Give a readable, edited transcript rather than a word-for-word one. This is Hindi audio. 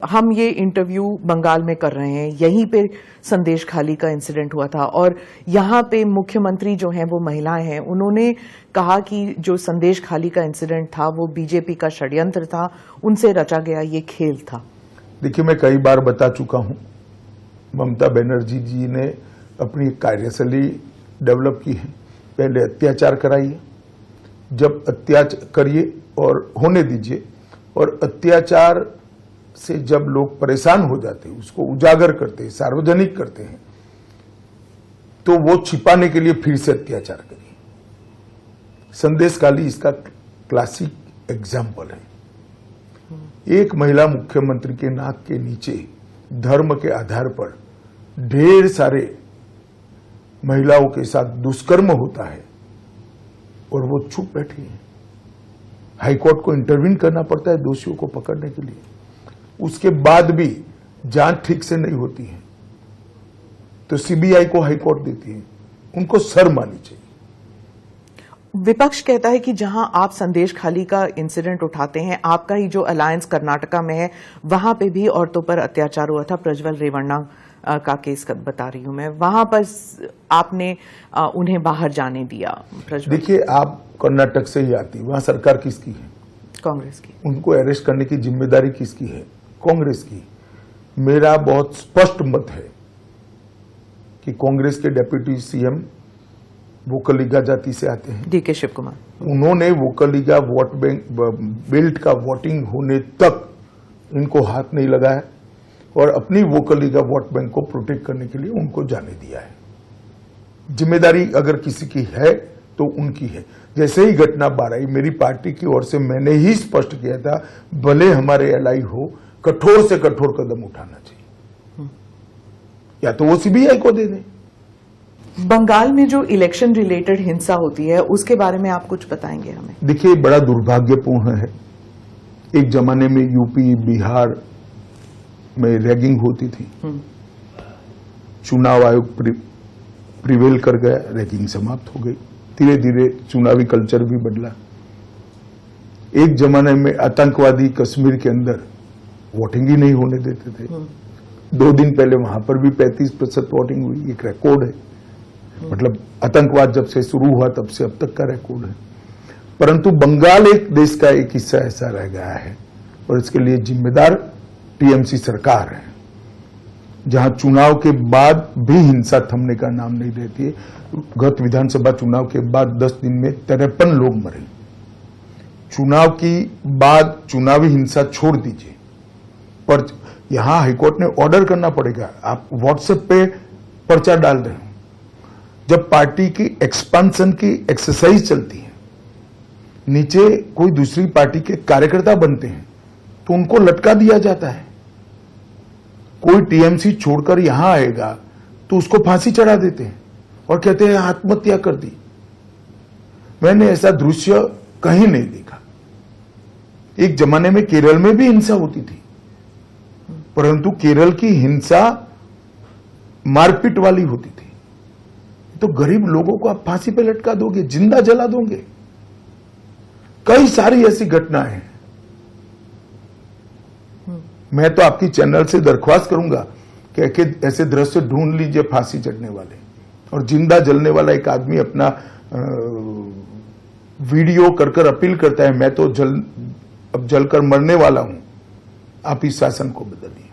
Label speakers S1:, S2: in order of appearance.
S1: हम ये इंटरव्यू बंगाल में कर रहे हैं, यहीं पे संदेश खाली का इंसिडेंट हुआ था और यहाँ पे मुख्यमंत्री जो हैं वो महिलाएं हैं, उन्होंने कहा कि जो संदेश खाली का इंसिडेंट था वो बीजेपी का षड्यंत्र था, उनसे रचा गया ये खेल था।
S2: देखिए, मैं कई बार बता चुका हूं, ममता बनर्जी जी ने अपनी कार्यशैली डेवलप की है। पहले अत्याचार कराइए, जब अत्याचार करिए और होने दीजिए, और अत्याचार से जब लोग परेशान हो जाते हैं उसको उजागर करते हैं, सार्वजनिक करते हैं, तो वो छिपाने के लिए फिर से अत्याचार करिए। संदेश खाली इसका क्लासिक एग्जाम्पल है। एक महिला मुख्यमंत्री के नाक के नीचे धर्म के आधार पर ढेर सारे महिलाओं के साथ दुष्कर्म होता है और वो चुप बैठी है। हाईकोर्ट को इंटरवीन करना पड़ता है दोषियों को पकड़ने के लिए, उसके बाद भी जांच ठीक से नहीं होती है तो सीबीआई को हाईकोर्ट देती है। उनको शर्म आनी चाहिए।
S1: विपक्ष कहता है कि जहां आप संदेश खाली का इंसिडेंट उठाते हैं, आपका ही जो अलायंस कर्नाटका में है वहां पे भी औरतों पर अत्याचार हुआ था। प्रज्वल रेवन्ना का केस बता रही हूं मैं, वहां पर आपने उन्हें बाहर जाने दिया।
S2: देखिए, आप कर्नाटक से ही आती, वहां सरकार किसकी है?
S1: कांग्रेस की। उनको
S2: अरेस्ट करने की जिम्मेदारी किसकी है? कांग्रेस की। मेरा बहुत स्पष्ट मत है कि कांग्रेस के डिप्टी सीएम वोकलिगा जाति से आते हैं,
S1: डीके शिव कुमार।
S2: उन्होंने वोकलिगा वोट बैंक बेल्ट का वोटिंग होने तक इनको हाथ नहीं लगाया और अपनी वोकलिगा वोट बैंक को प्रोटेक्ट करने के लिए उनको जाने दिया है। जिम्मेदारी अगर किसी की है तो उनकी है। जैसे ही घटना बाहर आई, मेरी पार्टी की ओर से मैंने ही स्पष्ट किया था, भले हमारे एलआई हो, कठोर से कठोर कदम उठाना चाहिए, या तो वो सीबीआई को दे दें।
S1: बंगाल में जो इलेक्शन रिलेटेड हिंसा होती है उसके बारे में आप कुछ बताएंगे हमें?
S2: देखिए, बड़ा दुर्भाग्यपूर्ण है। एक जमाने में यूपी बिहार में रैगिंग होती थी, चुनाव आयोग प्रिवेल कर गया, रैगिंग समाप्त हो गई। धीरे धीरे चुनावी कल्चर भी बदला। एक जमाने में आतंकवादी कश्मीर के अंदर वोटिंग ही नहीं होने देते थे। 2 दिन पहले वहां पर भी 35% वोटिंग हुई, एक रिकॉर्ड है। मतलब आतंकवाद जब से शुरू हुआ तब से अब तक का रिकॉर्ड है। परंतु बंगाल एक देश का एक हिस्सा ऐसा रह गया है और इसके लिए जिम्मेदार टीएमसी सरकार है, जहां चुनाव के बाद भी हिंसा थमने का नाम नहीं लेती है। गत विधानसभा चुनाव के बाद 10 दिन में 53 लोग मरे। चुनाव की बाद चुनावी हिंसा छोड़ दीजिए, पर यहां हाईकोर्ट ने ऑर्डर करना पड़ेगा। आप व्हाट्सएप पे पर्चा डाल रहे हो, जब पार्टी की एक्सपेंशन की एक्सरसाइज चलती है, नीचे कोई दूसरी पार्टी के कार्यकर्ता बनते हैं तो उनको लटका दिया जाता है। कोई टीएमसी छोड़कर यहां आएगा तो उसको फांसी चढ़ा देते हैं और कहते हैं आत्महत्या कर दी। मैंने ऐसा दृश्य कहीं नहीं देखा। एक जमाने में केरल में भी हिंसा होती थी, परंतु केरल की हिंसा मारपीट वाली होती थी। तो गरीब लोगों को आप फांसी पे लटका दोगे, जिंदा जला दोगे। कई सारी ऐसी घटनाएं हैं। मैं तो आपकी चैनल से दरख्वास्त करूंगा कि ऐसे दृश्य ढूंढ लीजिए फांसी चढ़ने वाले और जिंदा जलने वाला एक आदमी अपना वीडियो कर अपील करता है, मैं तो अब जलकर मरने वाला हूं, आप इस शासन को बदलिए।